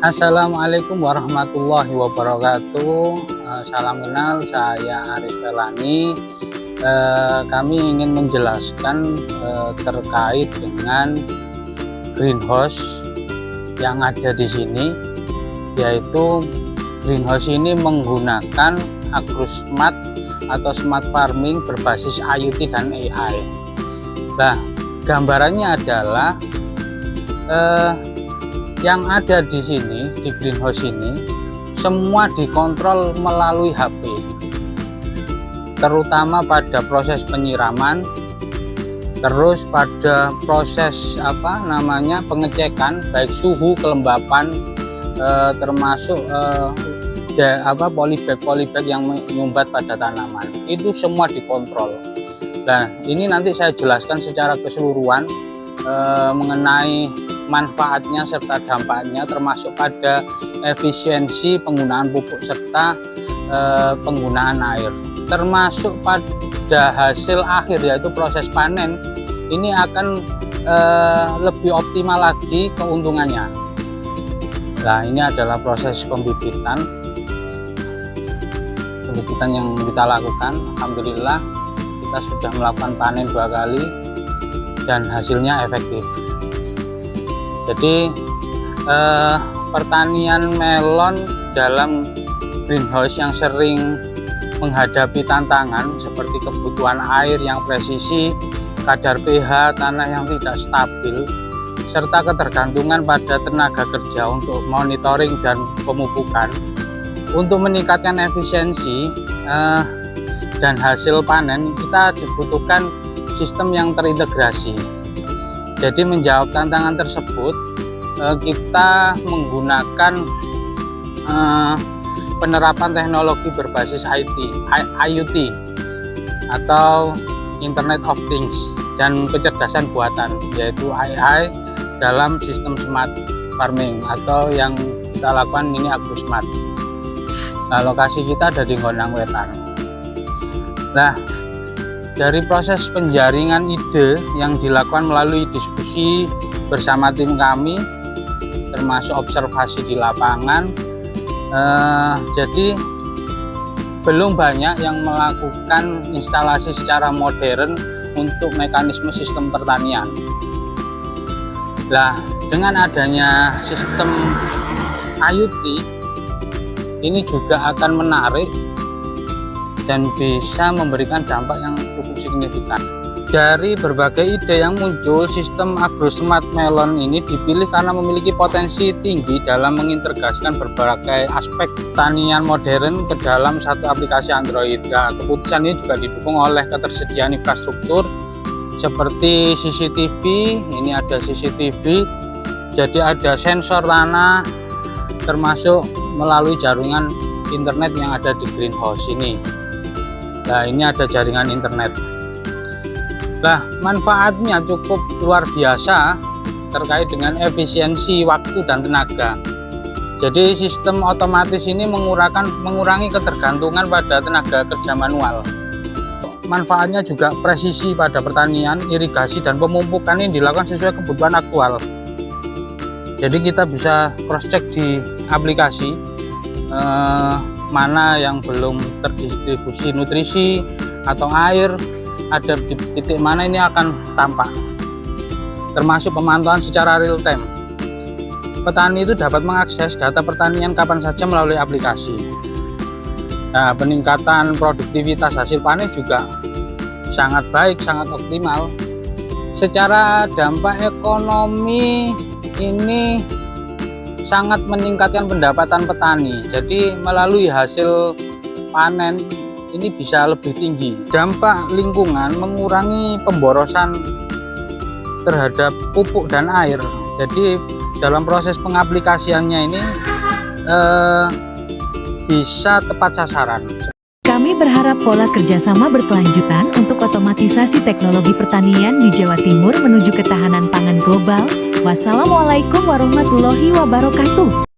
Assalamualaikum warahmatullahi wabarakatuh. Salam kenal, saya Aris Pelani. Kami ingin menjelaskan terkait dengan greenhouse yang ada di sini, yaitu greenhouse ini menggunakan agrosmart atau smart farming berbasis IoT dan AI. Nah, gambarannya adalah yang ada di sini, di greenhouse ini, semua dikontrol melalui HP, terutama pada proses penyiraman, terus pada proses pengecekan baik suhu, kelembapan, termasuk polybag yang menyumbat pada tanaman, itu semua dikontrol. Nah, ini nanti saya jelaskan secara keseluruhan mengenai manfaatnya serta dampaknya, termasuk pada efisiensi penggunaan pupuk serta penggunaan air, termasuk pada hasil akhir yaitu proses panen. Ini akan lebih optimal lagi keuntungannya. Nah, ini adalah proses pembibitan yang kita lakukan. Alhamdulillah kita sudah melakukan panen 2 kali dan hasilnya efektif. Jadi pertanian melon dalam greenhouse yang sering menghadapi tantangan seperti kebutuhan air yang presisi, kadar pH tanah yang tidak stabil, serta ketergantungan pada tenaga kerja untuk monitoring dan pemupukan. Untuk meningkatkan efisiensi dan hasil panen, kita dibutuhkan sistem yang terintegrasi. Jadi menjawab tantangan tersebut, kita menggunakan penerapan teknologi berbasis IoT atau Internet of Things dan kecerdasan buatan, yaitu AI dalam sistem smart farming atau yang kita lakukan ini agrosmart. Nah, lokasi kita ada di Gondang Wetan. Nah, dari proses penjaringan ide yang dilakukan melalui diskusi bersama tim kami, termasuk observasi di lapangan, jadi belum banyak yang melakukan instalasi secara modern untuk mekanisme sistem pertanian. Nah, dengan adanya sistem IoT ini juga akan menarik dan bisa memberikan dampak yang cukup signifikan. Dari berbagai ide yang muncul, sistem agrosmart melon ini dipilih karena memiliki potensi tinggi dalam mengintegrasikan berbagai aspek pertanian modern ke dalam satu aplikasi Android. Nah, keputusan ini juga didukung oleh ketersediaan infrastruktur seperti CCTV. Ini ada CCTV, jadi ada sensor tanah, termasuk melalui jaringan internet yang ada di greenhouse ini. Nah, ini ada jaringan internet. Nah, manfaatnya cukup luar biasa terkait dengan efisiensi waktu dan tenaga. Jadi sistem otomatis ini mengurangi ketergantungan pada tenaga kerja manual. Manfaatnya juga presisi pada pertanian, irigasi, dan pemupukan ini dilakukan sesuai kebutuhan aktual. Jadi kita bisa cross check di aplikasi mana yang belum terdistribusi nutrisi atau air, ada di titik mana ini akan tampak, termasuk pemantauan secara real time. Petani itu dapat mengakses data pertanian kapan saja melalui aplikasi. Nah, peningkatan produktivitas hasil panen juga sangat baik, sangat optimal. Secara dampak ekonomi ini sangat meningkatkan pendapatan petani. Jadi melalui hasil panen ini bisa lebih tinggi. Dampak lingkungan, mengurangi pemborosan terhadap pupuk dan air. Jadi dalam proses pengaplikasiannya ini bisa tepat sasaran. Kami berharap pola kerjasama berkelanjutan untuk otomatisasi teknologi pertanian di Jawa Timur menuju ketahanan pangan global. Wassalamualaikum warahmatullahi wabarakatuh.